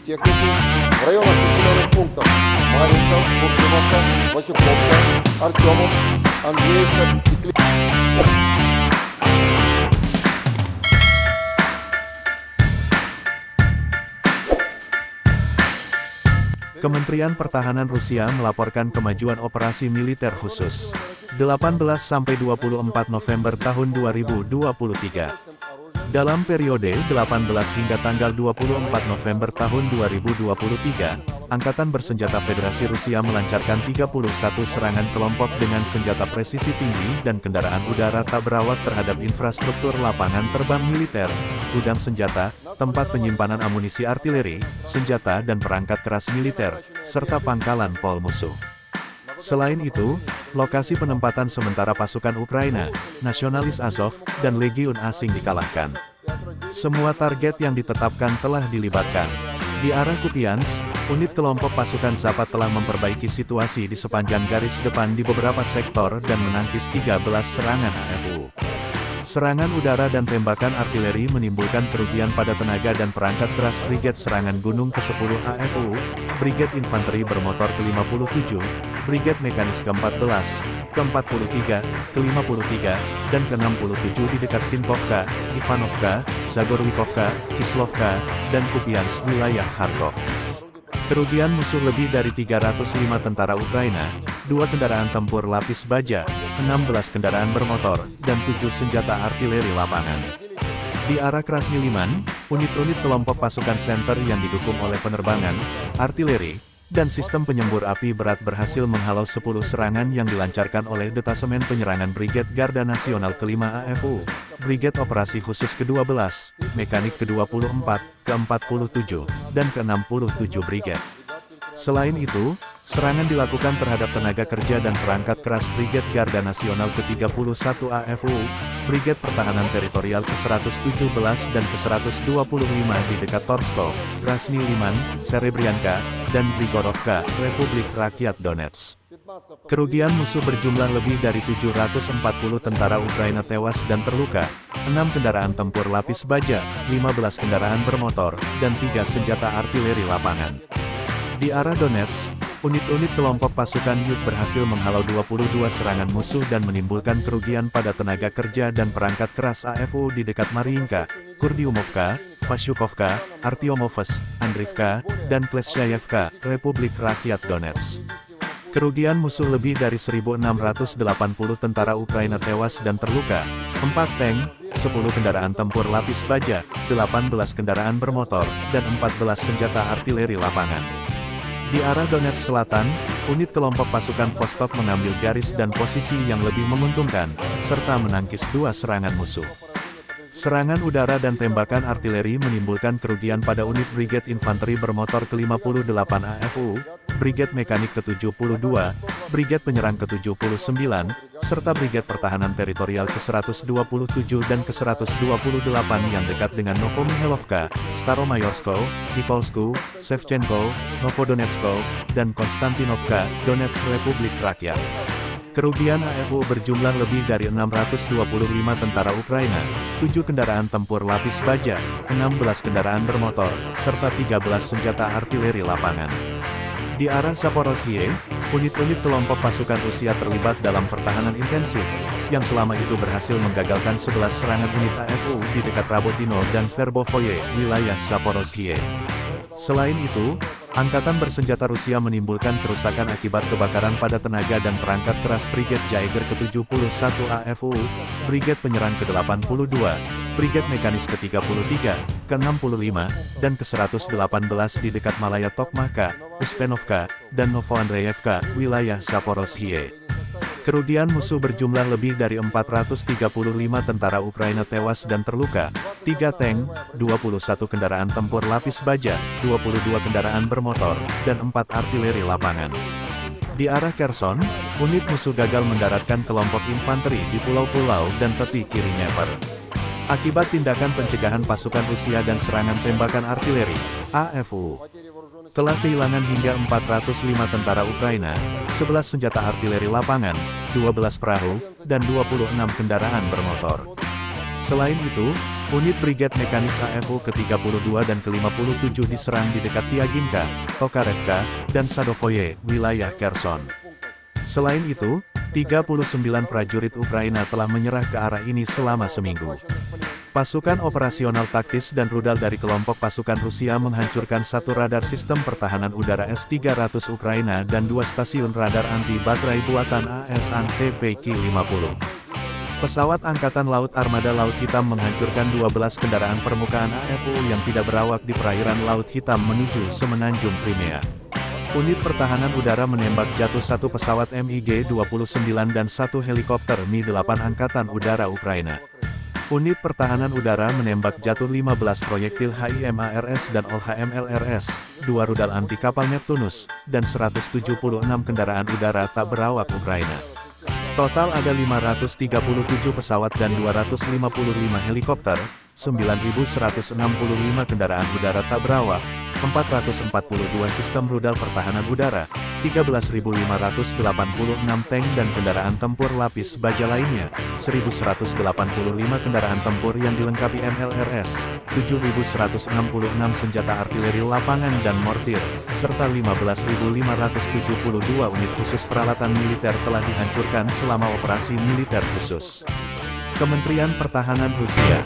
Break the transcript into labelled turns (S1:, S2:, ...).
S1: техники в районах населенных пунктов Маринка, Куртюмовка, Васюковка, Артемов, Андреевка и
S2: Kementerian Pertahanan Rusia melaporkan kemajuan operasi militer khusus 18-24 November tahun 2023. Dalam periode 18 hingga tanggal 24 November tahun 2023, Angkatan Bersenjata Federasi Rusia melancarkan 31 serangan kelompok dengan senjata presisi tinggi dan kendaraan udara tak berawak terhadap infrastruktur lapangan terbang militer, gudang senjata, tempat penyimpanan amunisi artileri, senjata dan perangkat keras militer, serta pangkalan pol musuh. Selain itu, lokasi penempatan sementara pasukan Ukraina, nasionalis Azov, dan legiun asing dikalahkan. Semua target yang ditetapkan telah dilibatkan. Di arah Kupiansk, unit kelompok pasukan Zapad telah memperbaiki situasi di sepanjang garis depan di beberapa sektor dan menangkis 13 serangan AFU. Serangan udara dan tembakan artileri menimbulkan kerugian pada tenaga dan perangkat keras Brigade Serangan Gunung ke-10 AFU, Brigade Infanteri Bermotor ke-57, Brigade Mekanis ke-14, ke-43, ke-53, dan ke-67 di dekat Sinkovka, Ivanovka, Zagorlikovka, Kislovka, dan Kupiansk wilayah Kharkov. Kerugian musuh lebih dari 305 tentara Ukraina, 2 kendaraan tempur lapis baja, 16 kendaraan bermotor, dan 7 senjata artileri lapangan. Di arah Krasny Liman, unit-unit kelompok pasukan Center yang didukung oleh penerbangan, artileri, dan sistem penyembur api berat berhasil menghalau 10 serangan yang dilancarkan oleh Detasemen Penyerangan Brigade Garda Nasional ke-5 AFU, Brigade Operasi Khusus ke-12, Mekanik ke-24, ke-47, dan ke-67 Brigade. Selain itu, serangan dilakukan terhadap tenaga kerja dan perangkat keras Brigade Garda Nasional ke-31 AFU, Brigade Pertahanan Teritorial ke-117 dan ke-125 di dekat Torsko, Krasny Liman, Serebrianka, dan Grigorovka, Republik Rakyat Donetsk. Kerugian musuh berjumlah lebih dari 740 tentara Ukraina tewas dan terluka, 6 kendaraan tempur lapis baja, 15 kendaraan bermotor, dan 3 senjata artileri lapangan. Di arah Donetsk, unit-unit kelompok pasukan Yuk berhasil menghalau 22 serangan musuh dan menimbulkan kerugian pada tenaga kerja dan perangkat keras AFU di dekat Mariinka, Kurdiumovka, Vasyukovka, Artyomovsk, Andriivka, dan Kleshchayevka, Republik Rakyat Donetsk. Kerugian musuh lebih dari 1.680 tentara Ukraina tewas dan terluka, 4 tank, 10 kendaraan tempur lapis baja, 18 kendaraan bermotor, dan 14 senjata artileri lapangan. Di arah Donetsk Selatan, unit kelompok pasukan Vostok mengambil garis dan posisi yang lebih menguntungkan, serta menangkis 2 serangan musuh. Serangan udara dan tembakan artileri menimbulkan kerugian pada unit Brigade Infanteri Bermotor ke-58 AFU, Brigade Mekanik ke-72, Brigade Penyerang ke-79, serta Brigade Pertahanan Teritorial ke-127 dan ke-128 yang dekat dengan Novomihailovka, Staromayorsko, Nikolsku, Shevchenko, Novodonetsko, dan Konstantinovka, Donetsk Republik Rakyat. Kerugian AFU berjumlah lebih dari 625 tentara Ukraina, 7 kendaraan tempur lapis baja, 16 kendaraan bermotor, serta 13 senjata artileri lapangan. Di arah Zaporozhye, unit-unit kelompok pasukan Rusia terlibat dalam pertahanan intensif, yang selama itu berhasil menggagalkan 11 serangan unit AFU di dekat Rabotino dan Verbovoye, wilayah Zaporozhye. Selain itu, Angkatan Bersenjata Rusia menimbulkan kerusakan akibat kebakaran pada tenaga dan perangkat keras Brigade Jaeger ke-71 AFU, Brigade Penyerang ke-82, Brigade Mekanis ke-33, ke-65, dan ke-118 di dekat Malaya Tokmaka, Uspenovka, dan Novoandreevka, wilayah Zaporozhye. Kerugian musuh berjumlah lebih dari 435 tentara Ukraina tewas dan terluka, 3 tank, 21 kendaraan tempur lapis baja, 22 kendaraan bermotor, dan 4 artileri lapangan. Di arah Kherson, unit musuh gagal mendaratkan kelompok infanteri di pulau-pulau dan tepi kiri Dnieper. Akibat tindakan pencegahan pasukan Rusia dan serangan tembakan artileri, AFU telah kehilangan hingga 405 tentara Ukraina, 11 senjata artileri lapangan, 12 perahu, dan 26 kendaraan bermotor. Selain itu, Unit Brigade Mekanis AFU ke-32 dan ke-57 diserang di dekat Tiaginka, Tokarevka, dan Sadovoye, wilayah Kherson. Selain itu, 39 prajurit Ukraina telah menyerah ke arah ini selama seminggu. Pasukan operasional taktis dan rudal dari kelompok pasukan Rusia menghancurkan satu radar sistem pertahanan udara S-300 Ukraina dan dua stasiun radar anti-baterai buatan AS-an TPK-50. Pesawat Angkatan Laut Armada Laut Hitam menghancurkan 12 kendaraan permukaan AFU yang tidak berawak di perairan Laut Hitam menuju semenanjung Crimea. Unit pertahanan udara menembak jatuh satu pesawat MiG-29 dan satu helikopter Mi-8 Angkatan Udara Ukraina. Unit pertahanan udara menembak jatuh 15 proyektil HIMARS dan OLHMLRS, 2 rudal anti kapal Neptunus, dan 176 kendaraan udara tak berawak Ukraina. Total ada 537 pesawat dan 255 helikopter, 9.165 kendaraan udara tak berawak, 442 sistem rudal pertahanan udara, 13.586 tank dan kendaraan tempur lapis baja lainnya, 1.185 kendaraan tempur yang dilengkapi MLRS, 7.166 senjata artileri lapangan dan mortir, serta 15.572 unit khusus peralatan militer telah dihancurkan selama operasi militer khusus. Kementerian Pertahanan Rusia